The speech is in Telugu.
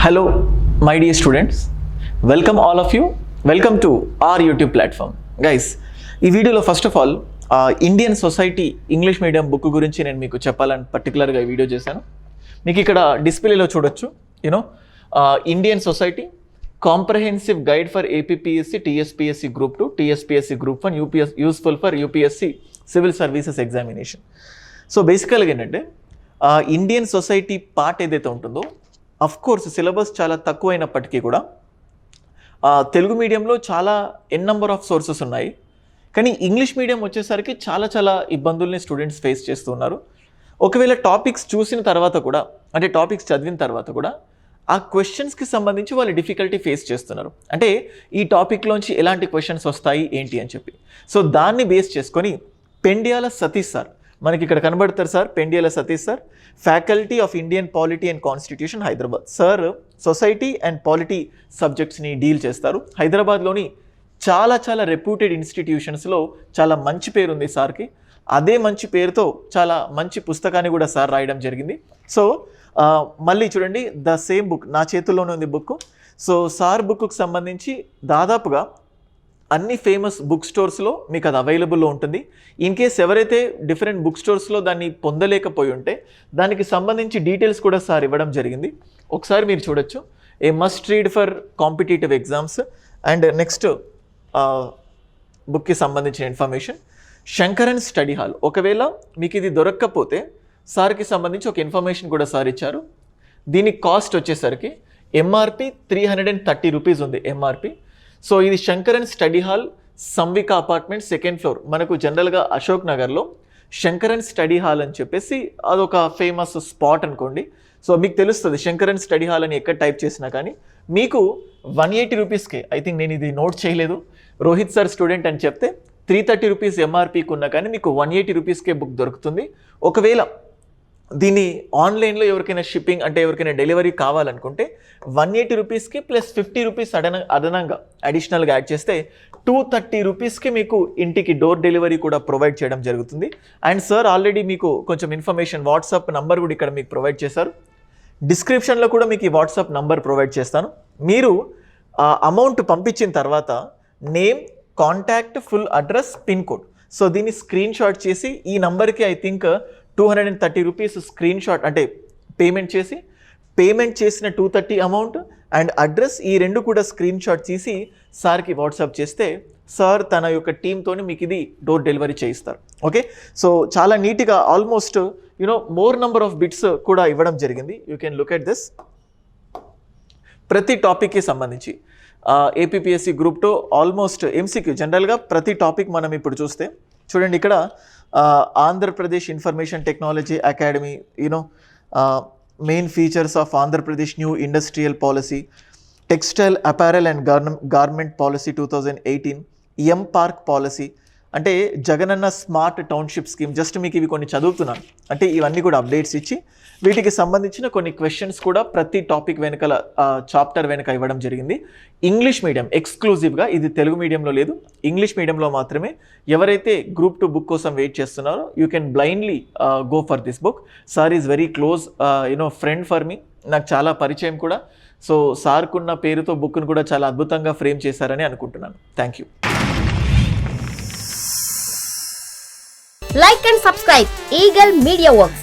Hello, my dear students. Welcome all of you. Welcome to our YouTube platform. Guys, ఈ వీడియోలో first of all Indian society English medium book గురించి నేను మీకు చెప్పాలని పర్టికులర్గా వీడియో చేశాను. మీకు ఇక్కడ డిస్ప్లేలో చూడొచ్చు, you know Indian society comprehensive guide for APPSC TSPSC group 2 TSPSC group 1 UPS useful for UPSC civil services examination. So బేసికల్గా ఏంటంటే ఇండియన్ సొసైటీ పార్ట్ ఏదైతే ఉంటుందో అఫ్ కోర్స్ సిలబస్ చాలా తక్కువైనప్పటికీ కూడా తెలుగు మీడియంలో చాలా నెంబర్ ఆఫ్ సోర్సెస్ ఉన్నాయి. కానీ ఇంగ్లీష్ మీడియం వచ్చేసరికి చాలా ఇబ్బందుల్ని స్టూడెంట్స్ ఫేస్ చేస్తున్నారు. ఒకవేళ టాపిక్స్ చూసిన తర్వాత కూడా, అంటే టాపిక్స్ చదివిన తర్వాత కూడా ఆ క్వశ్చన్స్కి సంబంధించి వాళ్ళు డిఫికల్టీ ఫేస్ చేస్తున్నారు. అంటే ఈ టాపిక్లోంచి ఎలాంటి క్వశ్చన్స్ వస్తాయి ఏంటి అని చెప్పి. సో దాన్ని బేస్ చేసుకొని పెండియాల సతీష్ సార్, మనకి ఇక్కడ కనబడతారు sir, Pendiyala Satish sir, faculty of Indian polity and constitution Hyderabad. Sir society and polity సబ్జెక్ట్స్ని డీల్ చేస్తారు. హైదరాబాద్లోని చాలా రెప్యూటెడ్ ఇన్స్టిట్యూషన్స్లో చాలా మంచి పేరు ఉంది సార్కి. అదే మంచి పేరుతో చాలా మంచి పుస్తకాన్ని కూడా సార్ రాయడం జరిగింది. సో మళ్ళీ చూడండి, ద సేమ్ బుక్ నా చేతుల్లోనే ఉంది బుక్. సో సార్ బుక్కు సంబంధించి దాదాపుగా అన్ని ఫేమస్ బుక్ స్టోర్స్లో మీకు అది అవైలబుల్లో ఉంటుంది. ఇన్ కేస్ ఎవరైతే డిఫరెంట్ బుక్ స్టోర్స్లో దాన్ని పొందలేకపోయి ఉంటే దానికి సంబంధించి డీటెయిల్స్ కూడా సార్ ఇవ్వడం జరిగింది. ఒకసారి మీరు చూడొచ్చు, a must read for competitive exams. And next బుక్కి సంబంధించిన ఇన్ఫర్మేషన్, శంకరన్ స్టడీ హాల్. ఒకవేళ మీకు ఇది దొరక్కపోతే సార్కి సంబంధించి ఒక ఇన్ఫర్మేషన్ కూడా సార్ ఇచ్చారు. దీని కాస్ట్ వచ్చేసరికి ఎంఆర్పి 330 రూపీస్ ఉంది ఎంఆర్పి. సో ఇది Shankaran study hall, Samvika apartment, 2nd floor. మనకు జనరల్గా అశోక్ నగర్లో శంకరన్ స్టడీ హాల్ అని చెప్పేసి అదొక ఫేమస్ స్పాట్ అనుకోండి. సో మీకు తెలుస్తుంది శంకరన్ స్టడీ హాల్ అని ఎక్కడ టైప్ చేసినా కానీ మీకు 180 రూపీస్కే, ఐ థింక్ నేను ఇది నోట్ చేయలేదు, రోహిత్ సార్ స్టూడెంట్ అని చెప్తే 330 రూపీస్ ఎంఆర్పీకి ఉన్నా కానీ మీకు 180 రూపీస్కే బుక్ దొరుకుతుంది. ఒకవేళ దీన్ని ఆన్లైన్లో ఎవరికైనా షిప్పింగ్ అంటే ఎవరికైనా డెలివరీ కావాలనుకుంటే 180 రూపీస్కి ప్లస్ 50 రూపీస్ అదనంగా అడిషనల్గా యాడ్ చేస్తే 230 రూపీస్కి మీకు ఇంటికి డోర్ డెలివరీ కూడా ప్రొవైడ్ చేయడం జరుగుతుంది. అండ్ సార్ ఆల్రెడీ మీకు కొంచెం ఇన్ఫర్మేషన్ వాట్సాప్ నంబర్ కూడా ఇక్కడ మీకు ప్రొవైడ్ చేశారు. డిస్క్రిప్షన్లో కూడా మీకు ఈ వాట్సాప్ నంబర్ ప్రొవైడ్ చేస్తాను. మీరు అమౌంట్ పంపించిన తర్వాత name, contact, full address, pin code, so దీన్ని స్క్రీన్ షాట్ చేసి ఈ నంబర్కి I think 230 rupees screen shot అంటే పేమెంట్ చేసిన 230 అమౌంట్ అండ్ అడ్రస్, ఈ రెండు కూడా స్క్రీన్ షాట్ తీసి సార్కి వాట్సాప్ చేస్తే సార్ తన యొక్క టీంతోని మీకు ఇది డోర్ డెలివరీ చేయిస్తారు. ఓకే, సో చాలా నీట్గా almost more number of bits కూడా ఇవ్వడం జరిగింది. You can look at this. ప్రతి టాపిక్కి సంబంధించి ఏపీపీఎస్సి గ్రూప్ 2 ఆల్మోస్ట్ ఎంసీక్యూ జనరల్గా ప్రతి టాపిక్ మనం ఇప్పుడు చూస్తే చూడండి, ఇక్కడ Andhra Pradesh information technology academy, main features of Andhra Pradesh new industrial policy, textile apparel and garment policy 2018, M park policy, అంటే Jagananna smart township scheme. Just మీకు ఇవి కొన్ని చదువుతున్నాను, అంటే ఇవన్నీ కూడా అప్డేట్స్ ఇచ్చి వీటికి సంబంధించిన కొన్ని క్వశ్చన్స్ కూడా ప్రతి టాపిక్ వెనకాల చాప్టర్ వెనక ఇవ్వడం జరిగింది. ఇంగ్లీష్ మీడియం ఎక్స్క్లూజివ్గా, ఇది తెలుగు మీడియంలో లేదు, ఇంగ్లీష్ మీడియంలో మాత్రమే. ఎవరైతే గ్రూప్ 2 బుక్ కోసం వెయిట్ చేస్తున్నారో you can blindly go for this book. Sir is very close friend for me, నాకు చాలా పరిచయం కూడా. సో సార్కున్న పేరుతో బుక్ను కూడా చాలా అద్భుతంగా ఫ్రేమ్ చేశారని అనుకుంటున్నాను. Thank you. Like and subscribe Eagle Media Works.